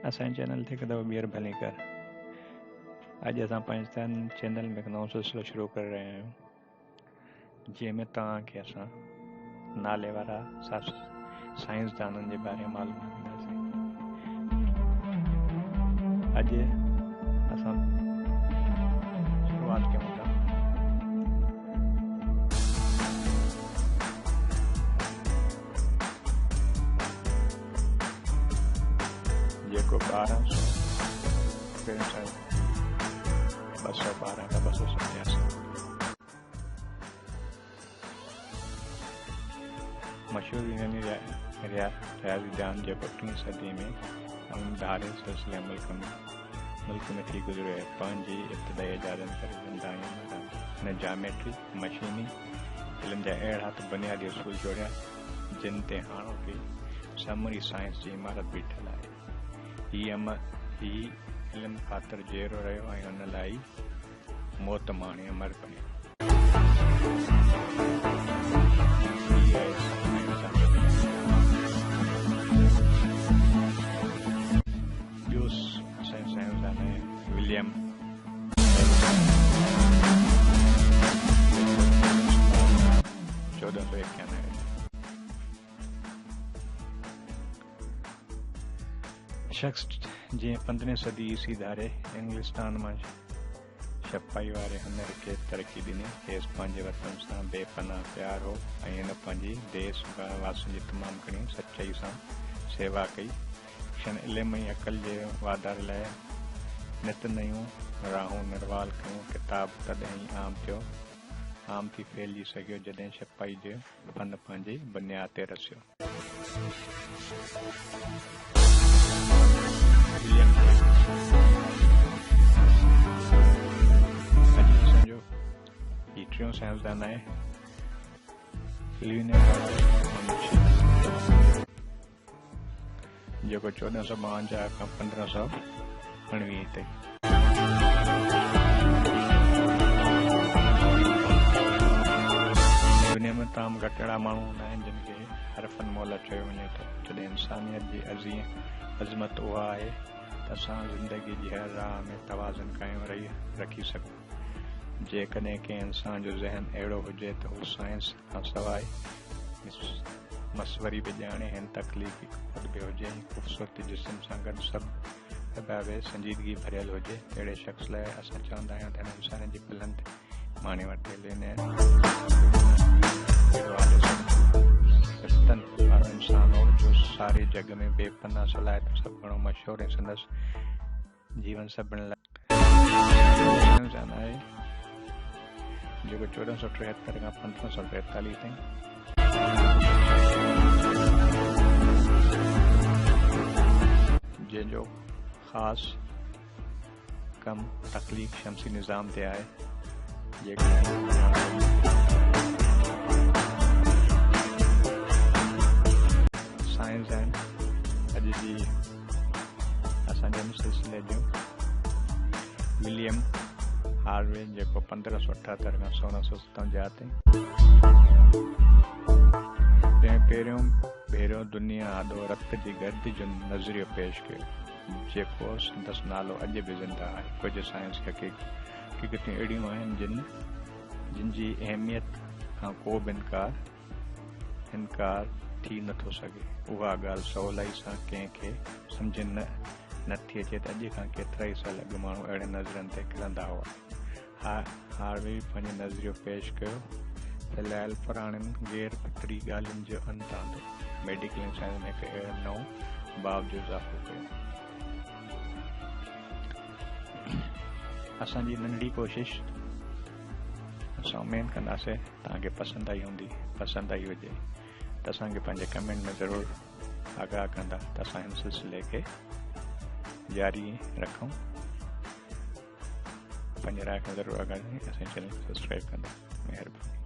असांजे चैनल ते हिकु दफ़ो ॿीहर भली कर। अॼु असां पंहिंजे चैनल में हिकु नओं सिलसिलो शुरू करे रहिया आहियूं, जंहिंमें तव्हांखे असां नाले वारा साइंसदाननि जे बारे में मालूमात ॾींदासीं। अॼु असां शुरूआत कयूं था जेको 1212 का 287 मशहूर यूनानी रियाज़ीदान जेको 3वीं सदी में धारे सिलसिले मुल्क में थी गुज़रियो आहे। पंहिंजी इब्तिदाई इजाज़त करे हिन जामेट्री मशीनी इल्म जा अहिड़ा त बुनियादी उसूल जोड़िया जिन ते हाणोकी समूरी साइंस जी इमारत बीठल आहे। ही इल्म ख़ातिर जेरो रहियो ऐं हुन लाइ मौत माणी अमर बणियो। साइंसदान है विलियम 1491। शख्स जीअं 15वीं सदी ईसी धारे इंग्लिस्तान में छपाई वारे हुनर खे तरक्की ॾिनी। खेसि पंहिंजे वतन सां बेपनाह प्यार हो ऐं हिन पंहिंजी देश वासियुनि जी तमामु घणी सचाई सां सेवा कई। क्षण इल्म ऐं अक़ल जे वाधारे लाइ नित नयूं राहूं निर्वाल कयूं। किताब तॾहिं ई आम थी फैलिजी सघियो जॾहिं छपाई जो फन पंहिंजी बुनियाद ते रसियो। अॼु ही टियों साइंसदान आहे जेको 1452 खां 1519 ताईं दुनिया में तमाम घटि अहिड़ा माण्हू हूंदा आहिनि जिन खे हरफन मोहल चयो वञे थो। जॾहिं इंसानियत जी अज़मत उहा आहे त असां ज़िंदगी जी हर राह में तवाज़ुन क़ाइमु रखी सघूं। जेकॾहिं कंहिं इंसान जो ज़हन अहिड़ो हुजे त हू साइंस खां सवाइ मसवरी बि ॼाणे हिन तकलीफ़ी ख़ुद बि हुजे ऐं ख़ूबसूरती जिस्म सां गॾु सभु संजीदगी भरियल हुजे, अहिड़े शख़्स लाइ असां चवंदा आहियूं त हिन इंसान जी बुलंद माने वरिते लेने वारो इंसान हो जो सारे जग में बेपनाह सलाहियत सभु घणो मशहूर ऐं संदसि जीवन सभिनी लाइ आहे जेको 1473 खां 1543 ताईं जंहिंजो ख़ासि कम तख़लीक़ शमसी निज़ाम ते आहे। साइंस आहिनि अॼु जी असांजे सिलसिले जो विलियम हार्वे जेको 1578 खां 1657 ताईं पहिरियों भेरो दुनिया आॾो रत जी गर्द जो नज़रियो पेश कयो जेको संदसि नालो अॼु बि ज़िंदा आहे। कुझु साइंस हक़ीक़तूं अहिड़ियूं आहिनि जिन जी अहमियत खां को बि इनकार थी नथो सघे। उहा ॻाल्हि सवलाई सां कंहिंखे सम्झ नथी अचे त अॼु खां केतिरा ई साल अॻु माण्हू अहिड़े नज़रनि ते किरंदा हुआ। हार्वे पंहिंजो नज़रियो पेश कयो फैलायल पुराणनि गैर फितरी ॻाल्हियुनि जो अंत आंदो। मेडिकल साइंस में हिकु अहिड़ो नओं बाब जो इज़ाफ़ो कयो। असांजी नंढी कोशिश असां उमेद कंदासीं तव्हांखे पसंदि आई हुजे त असांखे पंहिंजे कमेंट में ज़रूरु आगाह कंदा त असां हिन सिलसिले खे जारी रखूं। पंहिंजे राय खे ज़रूरु आगाह असांजे चैनल खे सब्सक्राइब कंदा। महिरबानी।